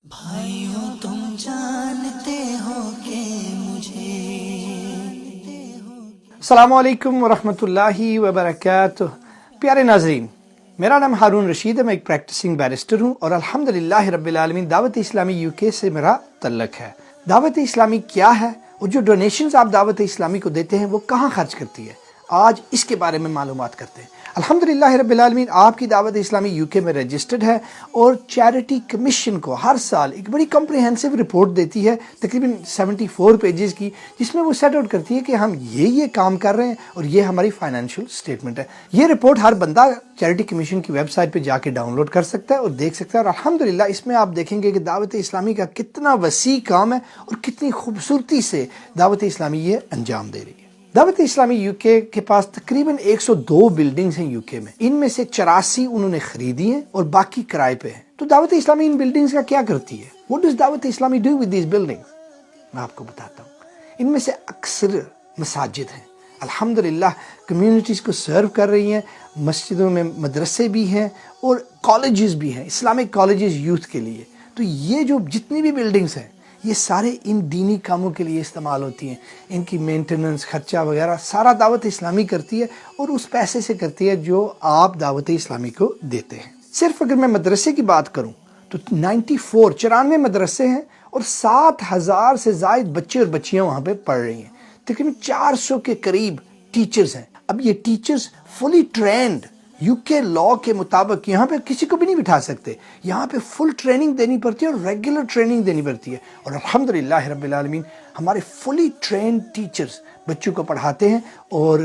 بھائیوں تم جانتے ہو کہ مجھے السلام علیکم ورحمۃ اللہ وبرکاتہ۔ پیارے ناظرین، میرا نام ہارون رشید ہے، میں ایک پریکٹسنگ بیرسٹر ہوں اور الحمدللہ رب العالمین دعوت اسلامی UK سے میرا تعلق ہے۔ دعوت اسلامی کیا ہے اور جو ڈونیشنز آپ دعوت اسلامی کو دیتے ہیں وہ کہاں خرچ کرتی ہے، آج اس کے بارے میں معلومات کرتے ہیں۔ الحمدللہ رب العالمین آپ کی دعوت اسلامی UK میں رجسٹرڈ ہے اور چیریٹی کمیشن کو ہر سال ایک بڑی کمپریہنسو رپورٹ دیتی ہے، تقریباً 74 پیجز کی، جس میں وہ سیٹ آؤٹ کرتی ہے کہ ہم یہ کام کر رہے ہیں اور یہ ہماری فائنینشیل سٹیٹمنٹ ہے۔ یہ رپورٹ ہر بندہ چیریٹی کمیشن کی ویب سائٹ پہ جا کے ڈاؤن لوڈ کر سکتا ہے اور دیکھ سکتا ہے، اور الحمدللہ اس میں آپ دیکھیں گے کہ دعوت اسلامی کا کتنا وسیع کام ہے اور کتنی خوبصورتی سے دعوت اسلامی یہ انجام دے رہی ہے۔ دعوت اسلامی UK کے پاس تقریباً 102 بلڈنگز ہیں UK میں، ان میں سے 84 انہوں نے خریدی ہیں اور باقی کرائے پہ ہیں۔ تو دعوت اسلامی ان بلڈنگز کا کیا کرتی ہے؟ What does دعوت اسلامی do with these buildings؟ میں آپ کو بتاتا ہوں۔ ان میں سے اکثر مساجد ہیں، الحمدللہ کمیونٹیز کو سرو کر رہی ہیں، مسجدوں میں مدرسے بھی ہیں اور کالجز بھی ہیں، اسلامک کالجز یوتھ کے لیے۔ تو یہ جو جتنی بھی بلڈنگز ہیں یہ سارے ان دینی کاموں کے لیے استعمال ہوتی ہیں، ان کی مینٹیننس خرچہ وغیرہ سارا دعوت اسلامی کرتی ہے اور اس پیسے سے کرتی ہے جو آپ دعوت اسلامی کو دیتے ہیں۔ صرف اگر میں مدرسے کی بات کروں تو 94 مدرسے ہیں اور 7,000 سے زائد بچے اور بچیاں وہاں پہ پڑھ رہی ہیں، تقریباً 400 کے قریب ٹیچرز ہیں۔ اب یہ teachers fully trained UK law کے مطابق یہاں پہ کسی کو بھی نہیں بٹھا سکتے، یہاں پہ فل ٹریننگ دینی پڑتی ہے اور ریگولر ٹریننگ دینی پڑتی ہے، اور الحمدللہ رب العالمین ہمارے فلی ٹرینڈ ٹیچرز بچوں کو پڑھاتے ہیں، اور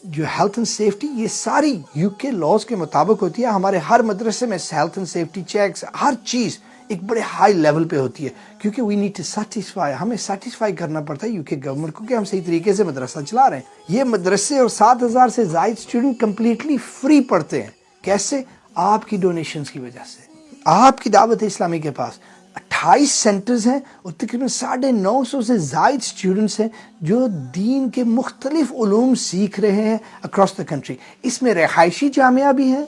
جو ہیلتھ اینڈ سیفٹی یہ ساری UK لاز کے مطابق ہوتی ہے۔ ہمارے ہر مدرسے میں ہیلتھ اینڈ سیفٹی چیکس ہر چیز ایک بڑے ہائی لیول پہ ہوتی ہے، کیونکہ وی نیڈ ٹو سیٹسفائی، ہمیں سیٹسفائی کرنا پڑتا ہے UK گورنمنٹ کو کہ ہم صحیح طریقے سے مدرسہ چلا رہے ہیں۔ یہ مدرسے اور 7,000 سے زائد اسٹوڈنٹ کمپلیٹلی فری پڑھتے ہیں۔ کیسے؟ آپ کی ڈونیشنز کی وجہ سے۔ آپ کی دعوت اسلامی کے پاس 28 سینٹرز ہیں اور تقریباً 950 سے زائد اسٹوڈنٹس ہیں جو دین کے مختلف علوم سیکھ رہے ہیں اکراس دا کنٹری۔ اس میں رہائشی جامعہ بھی ہیں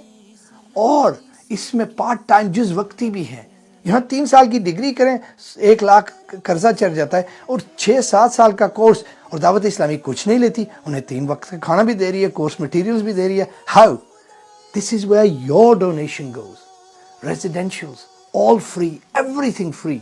اور اس میں پارٹ ٹائم جز وقتی بھی ہیں۔ یہاں 3 سال کی ڈگری کریں 1 لاکھ قرضہ چڑھ جاتا ہے، اور 6-7 سال کا کورس، اور دعوت اسلامی کچھ نہیں لیتی، انہیں 3 وقت کا کھانا بھی دے رہی ہے، کورس مٹیریلز بھی دے رہی ہے۔ How? This is where your donation goes. Residentials, all free, everything free.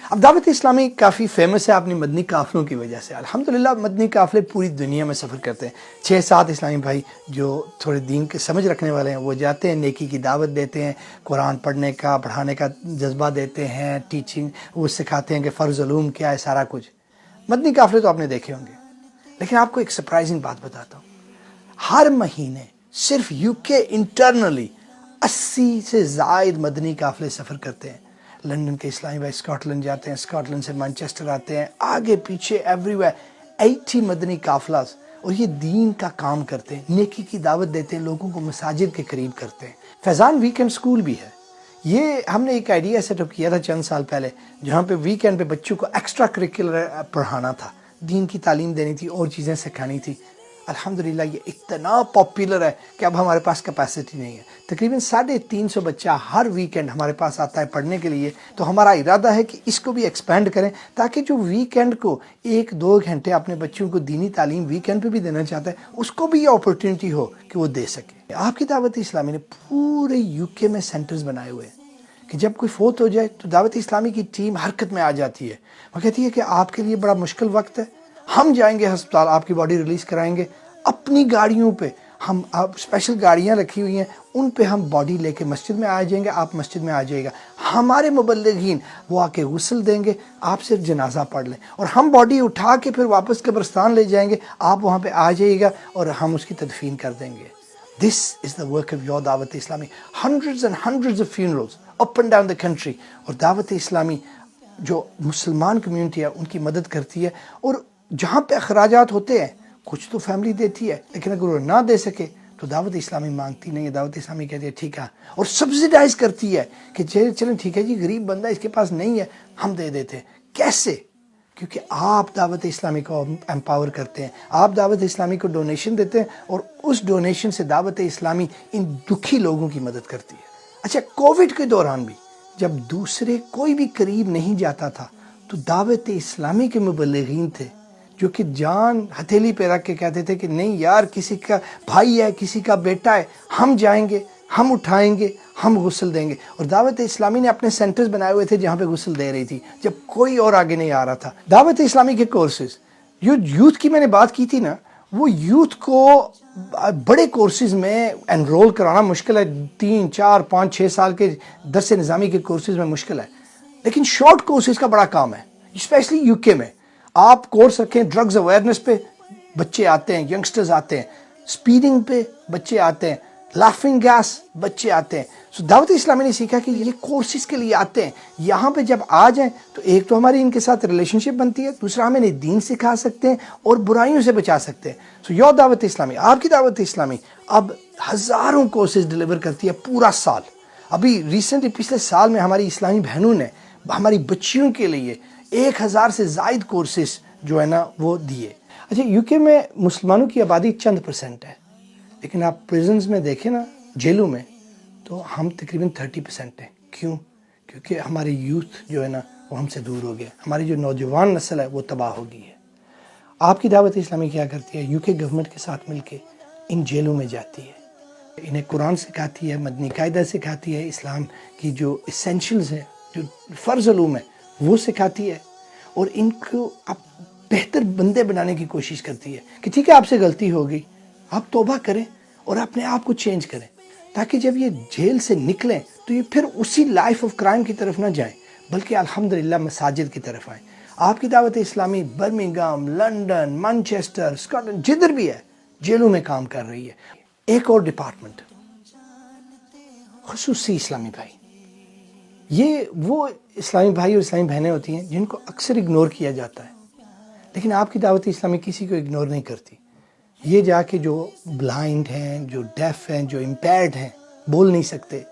اب دعوت اسلامی کافی فیمس ہے اپنی مدنی قافلوں کی وجہ سے۔ الحمدللہ مدنی قافلے پوری دنیا میں سفر کرتے ہیں۔ 6-7 اسلامی بھائی جو تھوڑے دین کے سمجھ رکھنے والے ہیں وہ جاتے ہیں، نیکی کی دعوت دیتے ہیں، قرآن پڑھنے کا پڑھانے کا جذبہ دیتے ہیں، ٹیچنگ وہ سکھاتے ہیں کہ فرض علوم کیا ہے، سارا کچھ۔ مدنی قافلے تو آپ نے دیکھے ہوں گے، لیکن آپ کو ایک سرپرائزنگ بات بتاتا ہوں۔ ہر مہینے صرف UK انٹرنلی 80 سے زائد مدنی قافلے سفر کرتے ہیں۔ لندن کے اسلامی بھائی اسکاٹ لینڈ جاتے ہیں، اسکاٹ لینڈ سے مانچسٹر آتے ہیں، آگے پیچھے ایوری ویئر 80 مدنی قافلاز، اور یہ دین کا کام کرتے ہیں، نیکی کی دعوت دیتے ہیں، لوگوں کو مساجد کے قریب کرتے ہیں۔ فیضان ویکینڈ اسکول بھی ہے۔ یہ ہم نے ایک آئیڈیا سیٹ اپ کیا تھا چند سال پہلے، جہاں پہ ویکینڈ پہ بچوں کو ایکسٹرا کریکولر پڑھانا تھا، دین کی تعلیم دینی تھی اور چیزیں سکھانی تھی۔ الحمدللہ یہ اتنا پاپولر ہے کہ اب ہمارے پاس کیپیسٹی نہیں ہے۔ تقریباً 350 بچہ ہر ویکینڈ ہمارے پاس آتا ہے پڑھنے کے لیے، تو ہمارا ارادہ ہے کہ اس کو بھی ایکسپینڈ کریں تاکہ جو ویکینڈ کو 1-2 گھنٹے اپنے بچوں کو دینی تعلیم ویکینڈ پہ بھی دینا چاہتا ہے اس کو بھی یہ اپورچونٹی ہو کہ وہ دے سکے۔ آپ کی دعوت اسلامی نے پورے UK میں سینٹرز بنائے ہوئے ہیں کہ جب کوئی فوت ہو جائے تو دعوت اسلامی کی ٹیم حرکت میں آ جاتی ہے۔ وہ کہتی ہے کہ آپ کے لیے بڑا مشکل وقت ہے، ہم جائیں گے ہسپتال، آپ کی باڈی ریلیز کرائیں گے، اپنی گاڑیوں پہ ہم اسپیشل گاڑیاں رکھی ہوئی ہیں، ان پہ ہم باڈی لے کے مسجد میں آ جائیں گے، آپ مسجد میں آ جائے گا، ہمارے مبلغین وہ آ کے غسل دیں گے، آپ صرف جنازہ پڑھ لیں، اور ہم باڈی اٹھا کے پھر واپس قبرستان لے جائیں گے، آپ وہاں پہ آ جائیے گا اور ہم اس کی تدفین کر دیں گے۔ This is the work of your دعوت اسلامی۔ Hundreds and hundreds of funerals up and down the country، اور دعوت اسلامی جو مسلمان کمیونٹی ہے ان کی مدد کرتی ہے، اور جہاں پہ اخراجات ہوتے ہیں کچھ تو فیملی دیتی ہے، لیکن اگر وہ نہ دے سکے تو دعوت اسلامی مانگتی نہیں ہے، دعوت اسلامی کہتی ہے ٹھیک ہے، اور سبسیڈائز کرتی ہے کہ چلیں ٹھیک ہے جی، غریب بندہ اس کے پاس نہیں ہے، ہم دے دیتے ہیں۔ کیسے؟ کیونکہ آپ دعوت اسلامی کو امپاور کرتے ہیں، آپ دعوت اسلامی کو ڈونیشن دیتے ہیں، اور اس ڈونیشن سے دعوت اسلامی ان دکھی لوگوں کی مدد کرتی ہے۔ اچھا، کووڈ کے دوران بھی جب دوسرے کوئی بھی قریب نہیں جاتا تھا تو دعوت اسلامی کے مبلغین تھے جو کہ جان ہتھیلی پہ رکھ کے کہتے تھے کہ نہیں یار، کسی کا بھائی ہے، کسی کا بیٹا ہے، ہم جائیں گے، ہم اٹھائیں گے، ہم غسل دیں گے. اور دعوت اسلامی نے اپنے سینٹرز بنائے ہوئے تھے جہاں پہ غسل دے رہی تھی جب کوئی اور آگے نہیں آ رہا تھا. دعوت اسلامی کے کورسز، جو یوتھ کی میں نے بات کی تھی نا، وہ یوتھ کو بڑے کورسز میں انرول کرانا مشکل ہے. 3 4 5 6 سال کے درس نظامی کے کورسز میں مشکل ہے، لیکن شارٹ کورسز کا بڑا کام ہے. اسپیشلی یو کے میں آپ کورس رکھیں ڈرگز اویئرنیس پہ، بچے آتے ہیں، ینگسٹرز آتے ہیں. سپیڈنگ پہ بچے آتے ہیں، لافنگ گیس بچے آتے ہیں. سو دعوت اسلامی نے سیکھا کہ یہ کورسز کے لیے آتے ہیں. یہاں پہ جب آ جائیں تو ایک تو ہماری ان کے ساتھ ریلیشن شپ بنتی ہے، دوسرا ہم انہیں دین سکھا سکتے ہیں اور برائیوں سے بچا سکتے ہیں. سو یور دعوت اسلامی، آپ کی دعوت اسلامی اب ہزاروں کورسز ڈلیور کرتی ہے پورا سال. ابھی ریسنٹلی پچھلے سال میں ہماری اسلامی بہنوں نے ہماری بچیوں کے لیے 1000 سے زائد کورسز جو ہے نا وہ دیے. اچھا، یو کے میں مسلمانوں کی آبادی چند % ہے، لیکن آپ پریزنز میں دیکھیں نا، جیلوں میں، تو ہم تقریباً 30% ہیں. کیوں؟ کیونکہ ہماری یوتھ جو ہے نا وہ ہم سے دور ہو گیا، ہماری جو نوجوان نسل ہے وہ تباہ ہو گئی ہے. آپ کی دعوت اسلامی کیا کرتی ہے؟ یو کے گورنمنٹ کے ساتھ مل کے ان جیلوں میں جاتی ہے، انہیں قرآن سکھاتی ہے، مدنی قاعدہ سکھاتی ہے، اسلام کی جو اسینشلز ہیں، جو فرض علوم ہے وہ سکھاتی ہے، اور ان کو اب بہتر بندے بنانے کی کوشش کرتی ہے کہ ٹھیک ہے آپ سے غلطی ہو گئی، آپ توبہ کریں اور اپنے آپ کو چینج کریں، تاکہ جب یہ جیل سے نکلیں تو یہ پھر اسی لائف آف کرائم کی طرف نہ جائیں، بلکہ الحمدللہ مساجد کی طرف آئیں. آپ کی دعوت اسلامی برمنگھم، لندن، مانچسٹر، اسکاٹلینڈ، جدھر بھی ہے، جیلوں میں کام کر رہی ہے. ایک اور ڈپارٹمنٹ، خصوصی اسلامی بھائی. یہ وہ اسلامی بھائی اور اسلامی بہنیں ہوتی ہیں جن کو اکثر اگنور کیا جاتا ہے، لیکن آپ کی دعوت اسلامی کسی کو اگنور نہیں کرتی. یہ جا کے جو بلائنڈ ہیں، جو ڈیف ہیں، جو امپیرڈ ہیں، بول نہیں سکتے،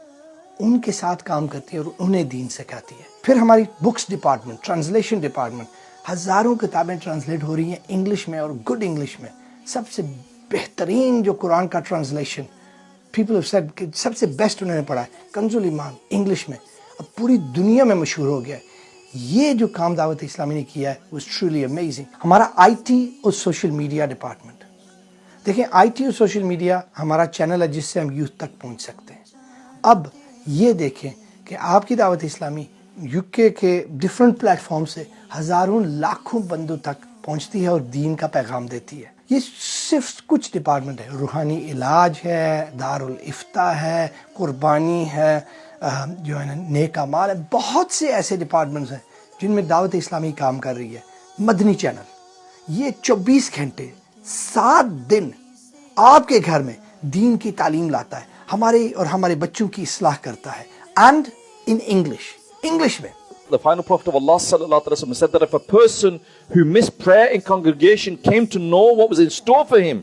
ان کے ساتھ کام کرتی ہے اور انہیں دین سکھاتی ہے. پھر ہماری بکس ڈپارٹمنٹ، ٹرانسلیشن ڈپارٹمنٹ، ہزاروں کتابیں ٹرانسلیٹ ہو رہی ہیں انگلش میں اور گڈ انگلش میں. سب سے بہترین جو قرآن کا ٹرانسلیشن پیپل ہیو سیڈ کہ سب سے بیسٹ انہوں نے پڑھا ہے، کنز الایمان انگلش میں، اب پوری دنیا میں مشہور ہو گیا ہے. یہ جو کام دعوت اسلامی نے کیا ہے was truly amazing. ہمارا آئی ٹی اور سوشل میڈیا ڈپارٹمنٹ، دیکھیں آئی ٹی اور سوشل میڈیا ہمارا چینل ہے جس سے ہم یوتھ تک پہنچ سکتے ہیں. اب یہ دیکھیں کہ آپ کی دعوت اسلامی یو کے ڈفرنٹ پلیٹ فارم سے ہزاروں لاکھوں بندوں تک پہنچتی ہے اور دین کا پیغام دیتی ہے. یہ صرف کچھ ڈپارٹمنٹ ہے، روحانی علاج ہے، دارالافتاء ہے، قربانی ہے، جو ہے نا نیک اعمال ہے. بہت سے ایسے ڈپارٹمنٹس ہیں جن میں دعوت اسلامی کام کر رہی ہے. مدنی چینل یہ 24 گھنٹے 7 دن آپ کے گھر میں دین کی تعلیم لاتا ہے، ہمارے اور ہمارے بچوں کی اصلاح کرتا ہے، اینڈ ان انگلش میں. The final prophet of Allah sallallahu alaihi wasallam said that if a person who missed prayer in congregation came to know what was in store for him,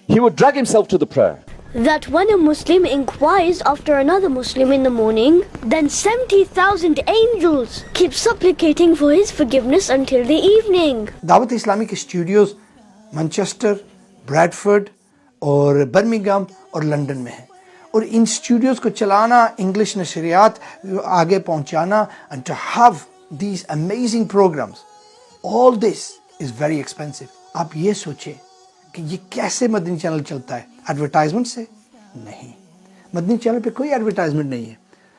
he would drag himself to the prayer. That when a Muslim inquires after another Muslim in the morning, then 70,000 angels keep supplicating for his forgiveness until the evening. دعوت اسلامی کے studios Manchester, Bradford اور Birmingham اور London میں ہیں، اور ان studios کو چلانا، انگلش نشریات آگے پہنچانا، and to have these amazing programs, all this is very expensive. آپ یہ سوچیں کہ یہ کیسے مدنی چینل چلتا ہے؟ ایڈورٹائزمنٹ سے؟ نہیں، مدنی چینل پہ کوئی ایڈورٹائزمنٹ نہیں ہے.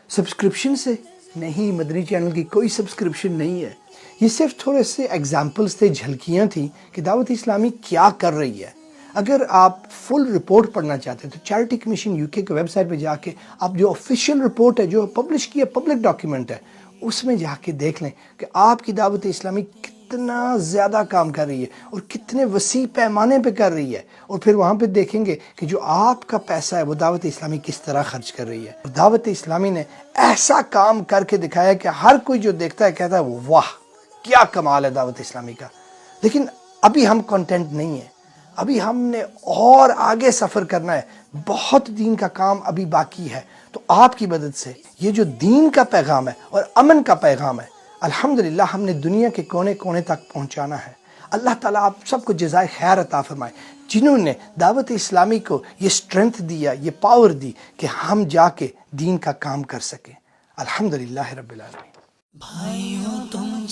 سبسکرپشن سے؟ نہیں، مدنی چینل کی کوئی سبسکرپشن نہیں ہے. یہ صرف تھوڑے سے ایگزامپلس تھے، جھلکیاں تھیں کہ دعوت اسلامی کیا کر رہی ہے. اگر آپ فل رپورٹ پڑھنا چاہتے ہیں تو چیریٹی کمیشن یو کے ویب سائٹ پہ جا کے آپ جو آفیشیل رپورٹ ہے، جو پبلش کی ہے، پبلک ڈاکیومنٹ ہے، اس میں جا کے دیکھ لیں کہ آپ کی دعوت اسلامی کتنا زیادہ کام کر رہی ہے اور کتنے وسیع پیمانے پہ کر رہی ہے. اور پھر وہاں پہ دیکھیں گے کہ جو آپ کا پیسہ ہے وہ دعوت اسلامی کس طرح خرچ کر رہی ہے. اور دعوت اسلامی نے ایسا کام کر کے دکھایا کہ ہر کوئی جو دیکھتا ہے کہتا ہے واہ کیا کمال ہے دعوت اسلامی کا. لیکن ابھی ہم کنٹینٹ نہیں ہیں، ابھی ہم نے اور آگے سفر کرنا ہے، بہت دین کا کام ابھی باقی ہے. تو آپ کی مدد سے یہ جو دین کا پیغام ہے اور امن کا پیغام ہے، الحمدللہ ہم نے دنیا کے کونے کونے تک پہنچانا ہے. اللہ تعالیٰ آپ سب کو جزائے خیر عطا فرمائے جنہوں نے دعوت اسلامی کو یہ اسٹرینتھ دیا، یہ پاور دی کہ ہم جا کے دین کا کام کر سکیں. الحمدللہ رب العالمین. بھائیو تم